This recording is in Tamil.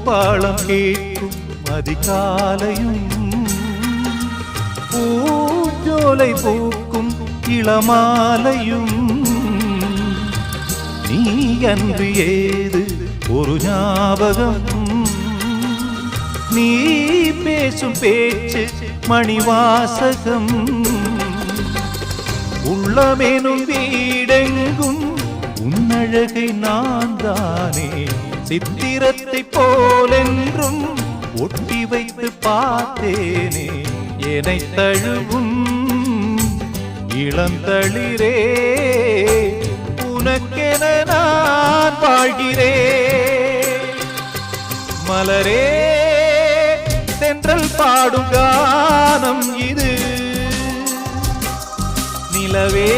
பூப்பாளம் கேட்கும் அதிகாலையும் பூஞ்சோலை பூக்கும் இளமாலையும் நீ அன்று ஏது ஒரு ஞாபகம் நீ பேசும் பேச்சு மணிவாசகம் உள்ளமெனும் வீடெங்கும் உன்னழகை நான் தானே சித்திரத்தை போலென்றும் ஒட்டி வைத்து பார்த்தேனே என்னை தழுவும் இளந்தளிரே உனக்கென நான் வாழ்கிறேன் மலரே தென்றல் பாடும் கானம் இது நிலவே